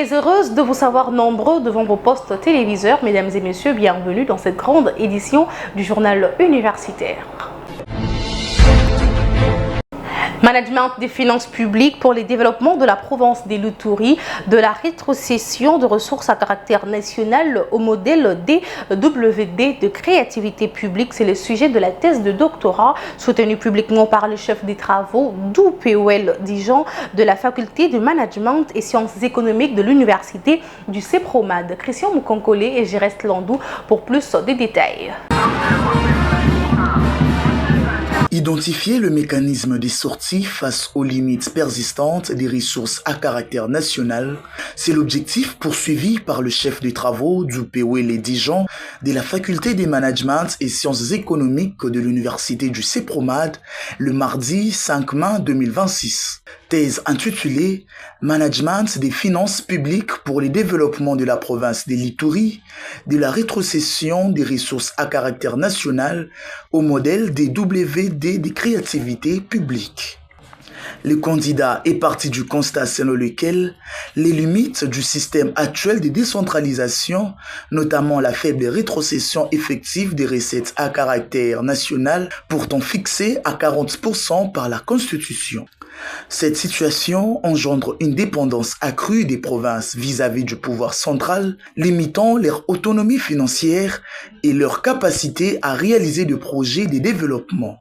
Très heureuse de vous savoir nombreux devant vos postes téléviseurs. Mesdames et messieurs, bienvenue dans cette grande édition du journal universitaire. Management des finances publiques pour les développements de la province des Luturi, de la rétrocession de ressources à caractère national au modèle DWD de créativité publique. C'est le sujet de la thèse de doctorat soutenue publiquement par le chef des travaux d'UPOL Dijon de la faculté de management et sciences économiques de l'université du CEPROMAD. Christian Moukonkole et Gérest Landou pour plus de détails. Identifier le mécanisme des sorties face aux limites persistantes des ressources à caractère national, c'est l'objectif poursuivi par le chef de travaux du POL Dijon de la faculté des management et sciences économiques de l'université du CEPROMAD le mardi 5 mai 2026. Thèse intitulée « Management des finances publiques pour le développement de la province des Luturi, de la rétrocession des ressources à caractère national au modèle des WD de créativité publique ». Le candidat est parti du constat selon lequel les limites du système actuel de décentralisation, notamment la faible rétrocession effective des recettes à caractère national, pourtant fixée à 40% par la Constitution. Cette situation engendre une dépendance accrue des provinces vis-à-vis du pouvoir central, limitant leur autonomie financière et leur capacité à réaliser des projets de développement.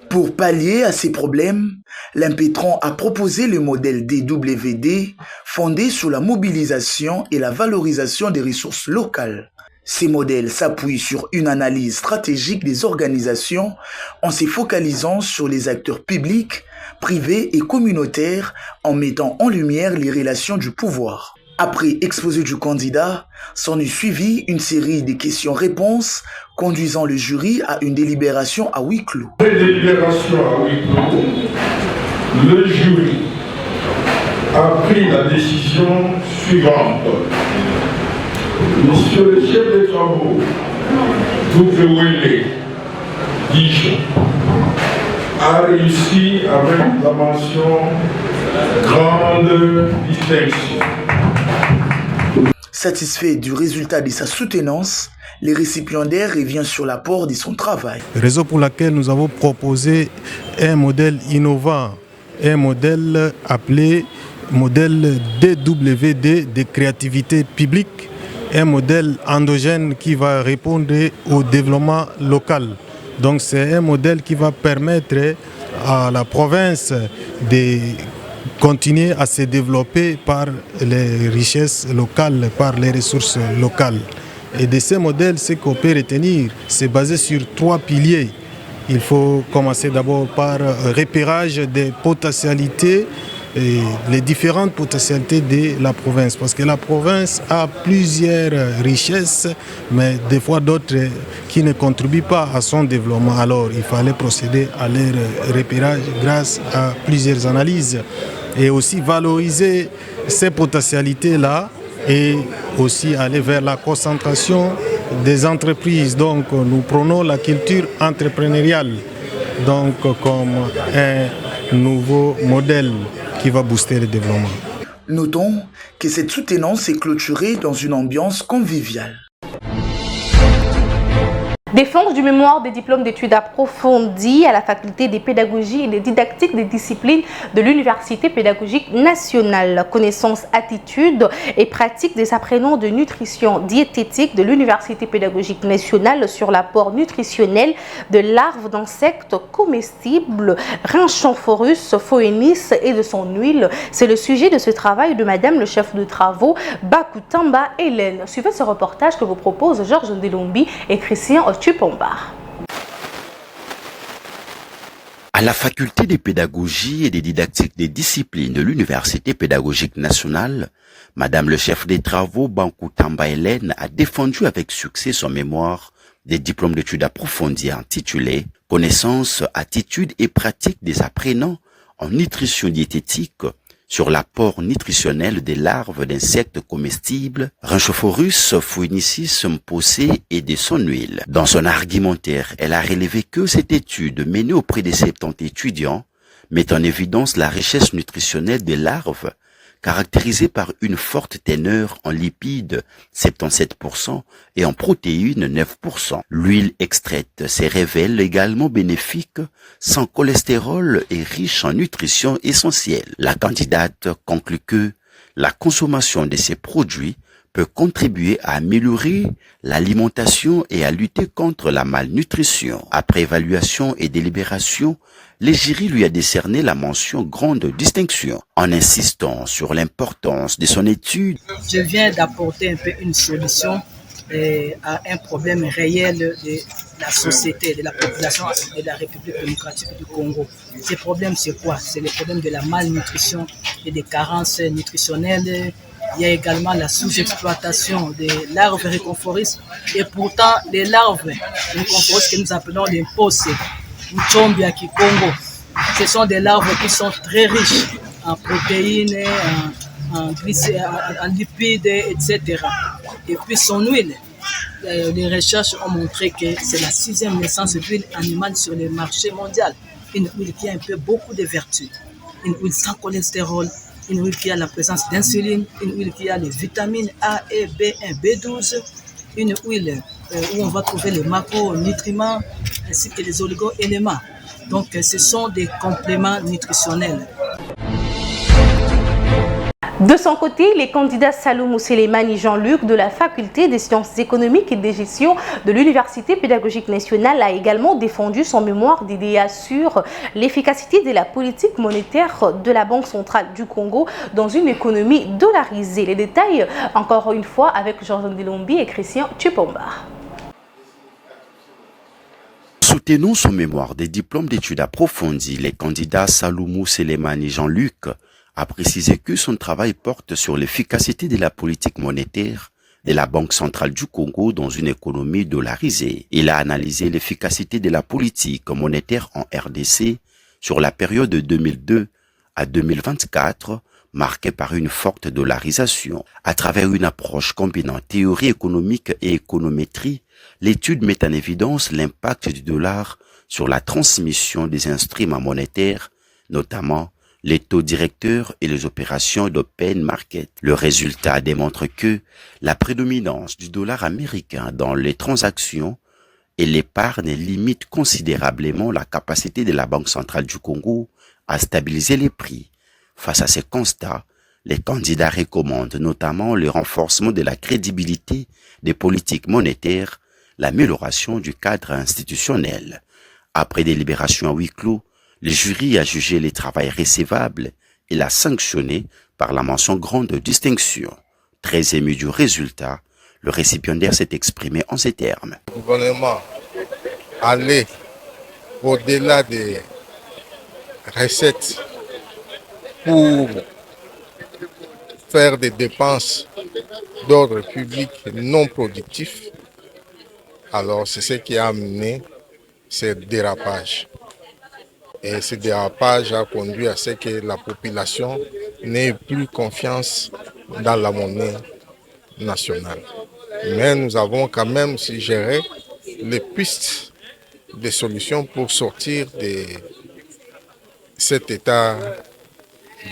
Pour pallier à ces problèmes, l'Impétron a proposé le modèle DWD fondé sur la mobilisation et la valorisation des ressources locales. Ces modèles s'appuient sur une analyse stratégique des organisations en se focalisant sur les acteurs publics, privés et communautaires en mettant en lumière les relations du pouvoir. Après exposé du candidat, s'en est suivi une série de questions-réponses conduisant le jury à une délibération à huis clos. Après délibération à huis clos, le jury a pris la décision suivante. Monsieur le chef des travaux, WL Dijon, a réussi avec la mention grande distinction. Satisfait du résultat de sa soutenance, le récipiendaire revient sur l'apport de son travail. Raison pour laquelle nous avons proposé un modèle innovant, un modèle appelé modèle DWD de créativité publique, un modèle endogène qui va répondre au développement local. Donc c'est un modèle qui va permettre à la province de continuer à se développer par les richesses locales, par les ressources locales. Et de ces modèles, ce qu'on peut retenir, c'est basé sur 3 piliers. Il faut commencer d'abord par repérage des potentialités, et les différentes potentialités de la province. Parce que la province a plusieurs richesses, mais des fois d'autres qui ne contribuent pas à son développement. Alors il fallait procéder à leur repérage grâce à plusieurs analyses. Et aussi valoriser ces potentialités-là et aussi aller vers la concentration des entreprises. Donc nous prenons la culture entrepreneuriale donc, comme un nouveau modèle qui va booster le développement. Notons que cette soutenance est clôturée dans une ambiance conviviale. Défense du mémoire des diplômes d'études approfondies à la faculté des pédagogies et des didactiques des disciplines de l'Université pédagogique nationale. Connaissances, attitudes et pratiques des apprenants de nutrition diététique de l'Université pédagogique nationale sur l'apport nutritionnel de larves d'insectes comestibles, Rhinchophorus phoenis et de son huile. C'est le sujet de ce travail de Madame le chef de travaux Bakutamba Hélène. Suivez ce reportage que vous propose Georges Ndelombi et Christian Tupomba. À la faculté des pédagogies et des didactiques des disciplines de l'Université pédagogique nationale, Madame le chef des travaux Bakutamba Hélène a défendu avec succès son mémoire des diplômes d'études approfondies intitulé « Connaissances, attitudes et pratiques des apprenants en nutrition diététique sur l'apport nutritionnel des larves d'insectes comestibles, Rhinchophorus phoenicis posé et de son huile. Dans son argumentaire, elle a relevé que cette étude menée auprès de 70 étudiants met en évidence la richesse nutritionnelle des larves caractérisée par une forte teneur en lipides 77% et en protéines 9%. L'huile extraite se révèle également bénéfique, sans cholestérol et riche en nutrition essentielle. La candidate conclut que la consommation de ces produits peut contribuer à améliorer l'alimentation et à lutter contre la malnutrition. Après évaluation et délibération, le jury lui a décerné la mention grande distinction. En insistant sur l'importance de son étude, je viens d'apporter un peu une solution à un problème réel de la société, de la population de la République démocratique du Congo. Ce problème, c'est quoi? C'est le problème de la malnutrition et des carences nutritionnelles. Il y a également la sous-exploitation des larves réconforistes. Et pourtant, les larves réconforistes que nous appelons les possé, Mchombia Kikongo, ce sont des larves qui sont très riches en protéines, en lipides, etc. Et puis son huile, les recherches ont montré que c'est la 6e naissance d'huile animale sur le marché mondial. Une huile qui a un peu beaucoup de vertus. Une huile sans cholestérol, une huile qui a la présence d'insuline, une huile qui a les vitamines A, E, B1, B12, une huile où on va trouver les macronutriments ainsi que les oligo-éléments. Donc ce sont des compléments nutritionnels. De son côté, les candidats Saloumou Selemani Jean-Luc de la Faculté des sciences économiques et de gestion de l'Université pédagogique nationale a également défendu son mémoire d'idéas sur l'efficacité de la politique monétaire de la Banque centrale du Congo dans une économie dollarisée. Les détails, encore une fois, avec Georges Ndelombi et Christian Tupomba. Soutenons son mémoire des diplômes d'études approfondies, les candidats Saloumou Selemani Jean-Luc a précisé que son travail porte sur l'efficacité de la politique monétaire de la Banque centrale du Congo dans une économie dollarisée. Il a analysé l'efficacité de la politique monétaire en RDC sur la période de 2002 à 2024, marquée par une forte dollarisation. À travers une approche combinant théorie économique et économétrie, l'étude met en évidence l'impact du dollar sur la transmission des instruments monétaires, notamment les taux directeurs et les opérations d'open market. Le résultat démontre que la prédominance du dollar américain dans les transactions et l'épargne limite considérablement la capacité de la Banque centrale du Congo à stabiliser les prix. Face à ces constats, les candidats recommandent notamment le renforcement de la crédibilité des politiques monétaires, l'amélioration du cadre institutionnel. Après délibération à huis clos, le jury a jugé les travails recevables et l'a sanctionné par la mention grande distinction. Très ému du résultat, le récipiendaire s'est exprimé en ces termes. Le gouvernement allait au-delà des recettes pour faire des dépenses d'ordre public non productif. Alors c'est ce qui a amené ce dérapage. Et ce dérapage a conduit à ce que la population n'ait plus confiance dans la monnaie nationale. Mais nous avons quand même suggéré les pistes de solutions pour sortir de cet état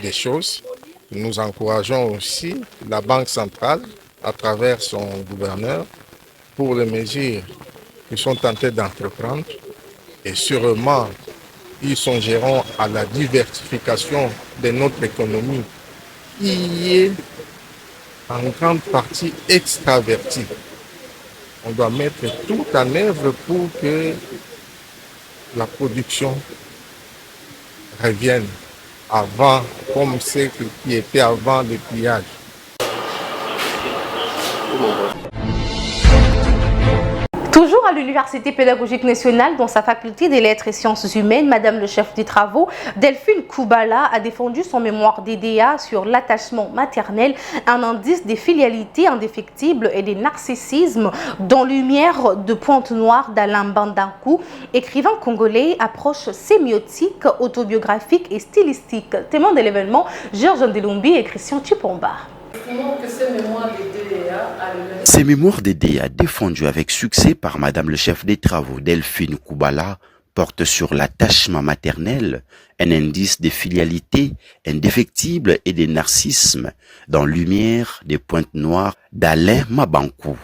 des choses. Nous encourageons aussi la Banque centrale, à travers son gouverneur, pour les mesures qu'ils sont tentés d'entreprendre. Et sûrement, ils songeront à la diversification de notre économie qui est en grande partie extravertie. On doit mettre tout en œuvre pour que la production revienne avant, comme ce qui était avant le pillage. Toujours à l'Université pédagogique nationale, dans sa faculté des lettres et sciences humaines, Madame le chef des travaux, Delphine Koubala, a défendu son mémoire d'IDEA sur l'attachement maternel, un indice des filialités indéfectibles et des narcissismes dans Lumière de Pointe-Noire d'Alain Bandankou, écrivain congolais, approche sémiotique, autobiographique et stylistique. Témoin de l'événement, Georges Ndelombi et Christian Tupomba. Ces mémoires d'IDEA défendues avec succès par Madame le chef des travaux Delphine Koubala porte sur l'attachement maternel, un indice de filialité indéfectible et de narcissisme dans Lumière des pointes noires d'Alain Mabankou.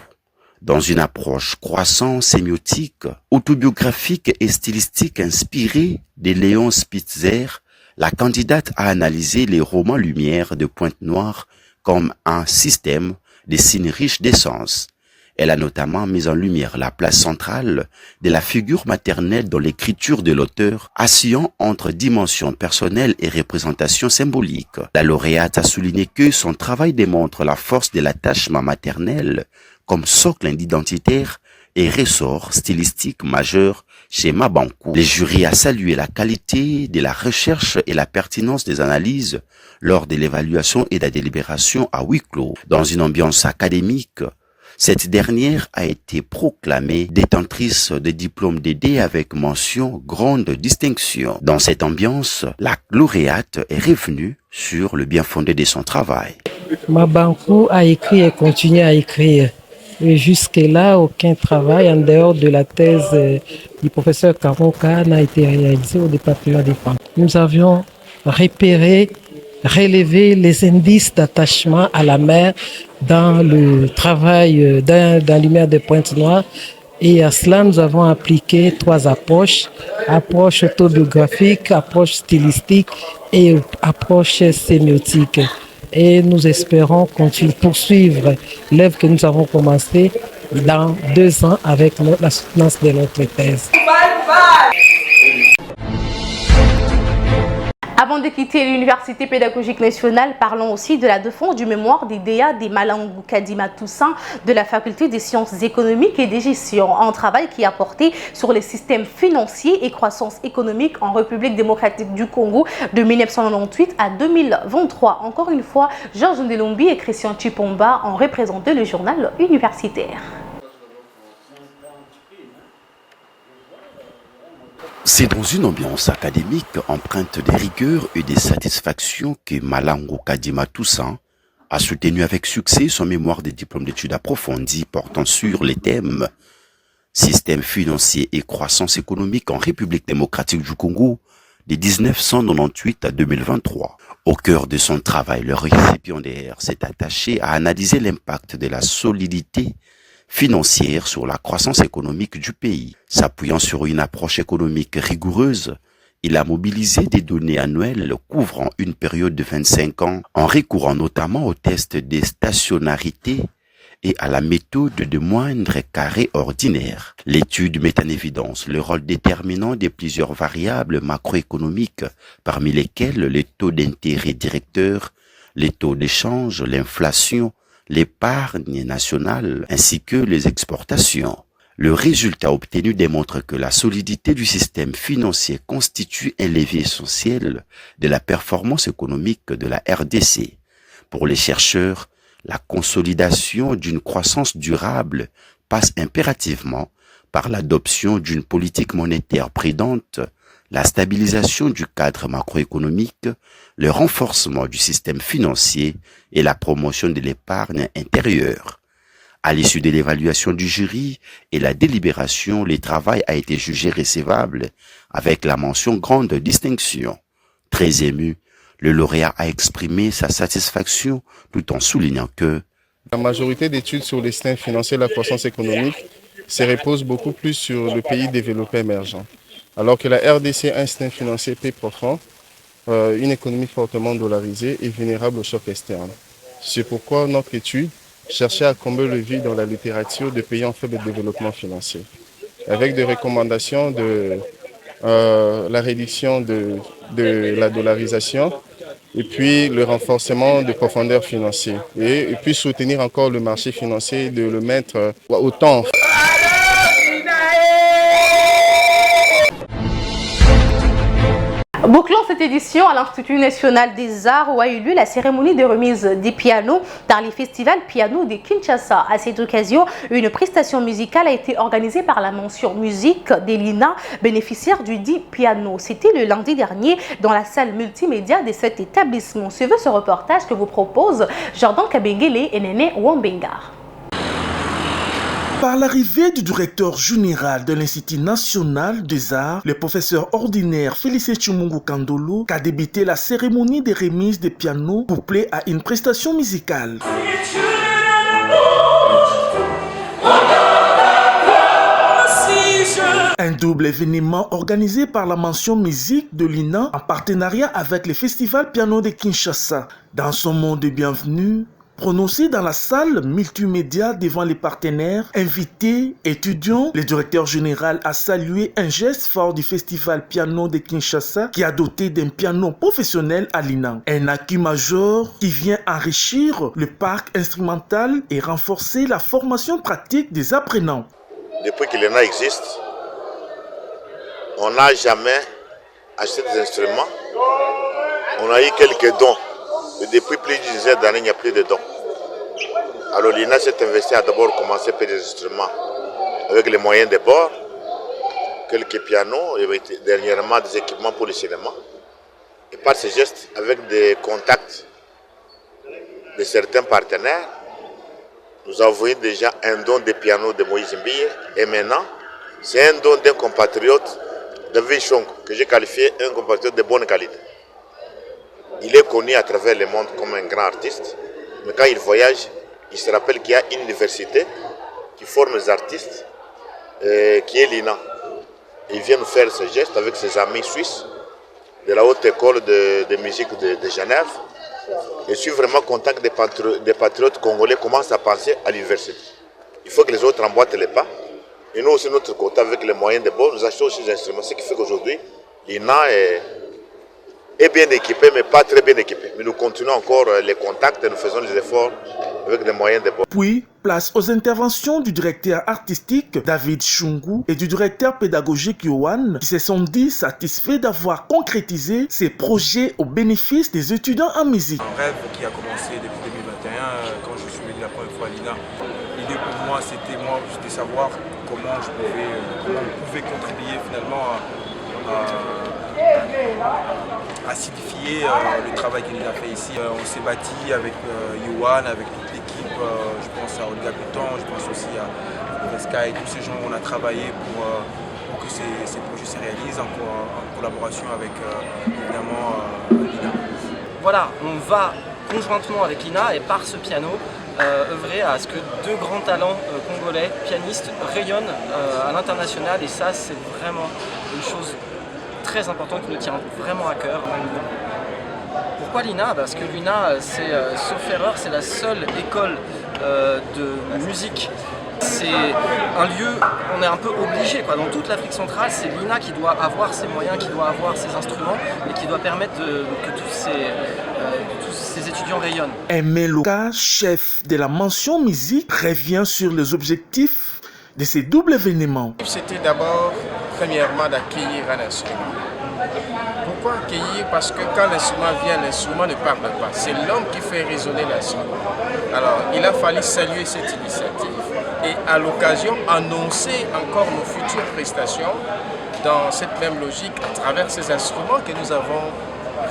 Dans une approche croissante sémiotique, autobiographique et stylistique inspirée de Léon Spitzer, la candidate a analysé les romans Lumière de pointe noire comme un système de signes riches d'essence. Elle a notamment mis en lumière la place centrale de la figure maternelle dans l'écriture de l'auteur, assurant entre dimension personnelle et représentation symbolique. La lauréate a souligné que son travail démontre la force de l'attachement maternel comme socle identitaire et ressort stylistique majeur chez Mabankou. Le jury a salué la qualité de la recherche et la pertinence des analyses lors de l'évaluation et de la délibération à huis clos. Dans une ambiance académique, cette dernière a été proclamée détentrice de diplôme d'D avec mention grande distinction. Dans cette ambiance, la lauréate est revenue sur le bien fondé de son travail. Mabankou a écrit et continue à écrire. Et jusque-là, aucun travail en dehors de la thèse du professeur Karonka n'a été réalisé au département des femmes. Nous avions repéré, relevé les indices d'attachement à la mère dans le travail dans Lumière des pointes noires. Et à cela, nous avons appliqué 3 approches. Approche autobiographique, approche stylistique et approche sémiotique. Et nous espérons poursuivre l'œuvre que nous avons commencée dans 2 ans avec la soutenance de notre thèse. Avant de quitter l'Université pédagogique nationale, parlons aussi de la défense du mémoire des DEA des Malangou Kadima Toussaint de la faculté des sciences économiques et des gestions. Un travail qui a porté sur les systèmes financiers et croissance économique en République démocratique du Congo de 1998 à 2023. Encore une fois, Georges Ndelombi et Christian Chipomba ont représenté le journal universitaire. C'est dans une ambiance académique empreinte de rigueur et de satisfaction que Malangou Kadima Toussaint a soutenu avec succès son mémoire de diplôme d'études approfondies portant sur les thèmes système financier et croissance économique en République démocratique du Congo de 1998 à 2023. Au cœur de son travail, le récipiendaire s'est attaché à analyser l'impact de la solidité financière sur la croissance économique du pays. S'appuyant sur une approche économique rigoureuse, il a mobilisé des données annuelles couvrant une période de 25 ans en recourant notamment aux tests de stationnarité et à la méthode de moindre carré ordinaire. L'étude met en évidence le rôle déterminant de plusieurs variables macroéconomiques, parmi lesquelles les taux d'intérêt directeurs, les taux d'échange, l'inflation, l'épargne nationale ainsi que les exportations. Le résultat obtenu démontre que la solidité du système financier constitue un levier essentiel de la performance économique de la RDC. Pour les chercheurs, la consolidation d'une croissance durable passe impérativement par l'adoption d'une politique monétaire prudente, la stabilisation du cadre macroéconomique, le renforcement du système financier et la promotion de l'épargne intérieure. À l'issue de l'évaluation du jury et la délibération, le travail a été jugé recevable avec la mention grande distinction. Très ému, le lauréat a exprimé sa satisfaction tout en soulignant que la majorité d'études sur les systèmes financiers et la croissance économique se reposent beaucoup plus sur le pays développé émergent. Alors que la RDC a un système financier peu profond, une économie fortement dollarisée et vulnérable aux chocs externes. C'est pourquoi notre étude cherchait à combler le vide dans la littérature de pays en faible développement financier, avec des recommandations de la réduction de la dollarisation et puis le renforcement de profondeur financière et puis soutenir encore le marché financier, de le mettre au temps. Bouclons cette édition à l'Institut national des arts où a eu lieu la cérémonie de remise des pianos dans les festivals piano de Kinshasa. À cette occasion, une prestation musicale a été organisée par la mention musique d'Elina, bénéficiaire du dit piano. C'était le lundi dernier dans la salle multimédia de cet établissement. Suivez ce reportage que vous propose Jordan Kabengele et Néné Wambenga. Par l'arrivée du directeur général de l'Institut national des arts, le professeur ordinaire Félicien Chimungu Kandolo, qu'a débuté la cérémonie de remise des pianos couplée à une prestation musicale. Un double événement organisé par la mention musique de l'INA en partenariat avec le Festival Piano de Kinshasa. Dans son mot de bienvenue, prononcé dans la salle multimédia devant les partenaires, invités, étudiants, le directeur général a salué un geste fort du Festival Piano de Kinshasa qui a doté d'un piano professionnel à l'INA. Un acquis majeur qui vient enrichir le parc instrumental et renforcer la formation pratique des apprenants. Depuis que l'INA existe, on n'a jamais acheté des instruments. On a eu quelques dons. Et depuis plus d'une dizaine d'années, il n'y a plus de dons. Alors l'INA s'est investi à d'abord commencer par des instruments avec les moyens de bord, quelques pianos et dernièrement des équipements pour le cinéma. Et par ces gestes, avec des contacts de certains partenaires, nous avons eu déjà un don de piano de Moïse Mbiye et maintenant, c'est un don d'un compatriote, David Chong, que j'ai qualifié un compatriote de bonne qualité. Il est connu à travers le monde comme un grand artiste, mais quand il voyage, il se rappelle qu'il y a une université qui forme les artistes, qui est l'INA. Il vient nous faire ce geste avec ses amis suisses de la haute école de musique de Genève. Je suis vraiment content que des patriotes congolais commencent à penser à l'université. Il faut que les autres emboîtent les pas. Et nous aussi, notre côté, avec les moyens de bord, nous achetons aussi des instruments. Ce qui fait qu'aujourd'hui, l'INA est bien équipé, mais pas très bien équipé. Mais nous continuons encore les contacts et nous faisons des efforts avec des moyens de bord. Puis, place aux interventions du directeur artistique David Chungu et du directeur pédagogique Yohan, qui se sont dit satisfaits d'avoir concrétisé ces projets au bénéfice des étudiants en musique. Un rêve qui a commencé depuis 2021, quand je suis venu la première fois à l'INA. L'idée pour moi, c'était savoir comment on pouvait contribuer finalement à acidifier le travail qu'il a fait ici. On s'est bâti avec Yohan, avec toute l'équipe, je pense à Olga Coutan, je pense aussi à Vesca et tous ces gens, on a travaillé pour que ces projets se réalisent en collaboration avec évidemment l'INA. Voilà, on va conjointement avec l'INA et par ce piano œuvrer à ce que deux grands talents congolais, pianistes, rayonnent à l'international, et ça c'est vraiment une chose très importante qui nous tient vraiment à cœur. Pourquoi l'INA? Parce que l'INA, sauf erreur, c'est la seule école de musique. C'est un lieu, on est un peu obligé, quoi. Dans toute l'Afrique centrale, c'est l'INA qui doit avoir ses moyens, qui doit avoir ses instruments et qui doit permettre que tous ces étudiants rayonnent. Aimé Loka, chef de la mention musique, revient sur les objectifs de ces doubles événements. C'était d'abord, premièrement, d'accueillir un instrument. Pourquoi accueillir? Parce que quand l'instrument vient, l'instrument ne parle pas. C'est l'homme qui fait résonner l'instrument. Alors, il a fallu saluer cette initiative et à l'occasion annoncer encore nos futures prestations dans cette même logique à travers ces instruments que nous avons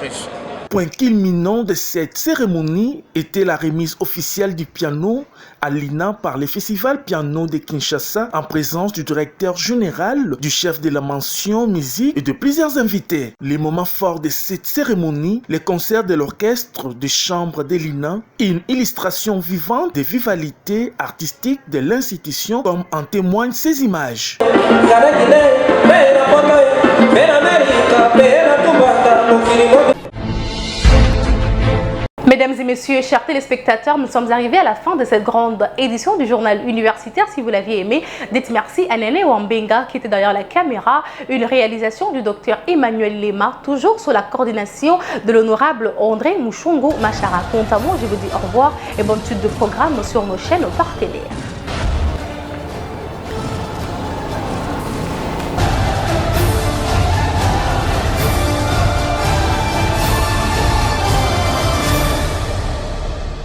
reçus. Point culminant de cette cérémonie était la remise officielle du piano à l'INA par le Festival Piano de Kinshasa en présence du directeur général, du chef de la mention musique et de plusieurs invités. Les moments forts de cette cérémonie, les concerts de l'orchestre de chambre de l'INA, une illustration vivante des vivalités artistiques de l'institution comme en témoignent ces images. Mesdames et messieurs, chers téléspectateurs, nous sommes arrivés à la fin de cette grande édition du journal universitaire. Si vous l'aviez aimé, dites merci à Néné Wambenga qui était derrière la caméra. Une réalisation du docteur Emmanuel Lema, toujours sous la coordination de l'honorable André Mouchongo Machara. Quant à moi, je vous dis au revoir et bonne suite de programme sur nos chaînes partenaires.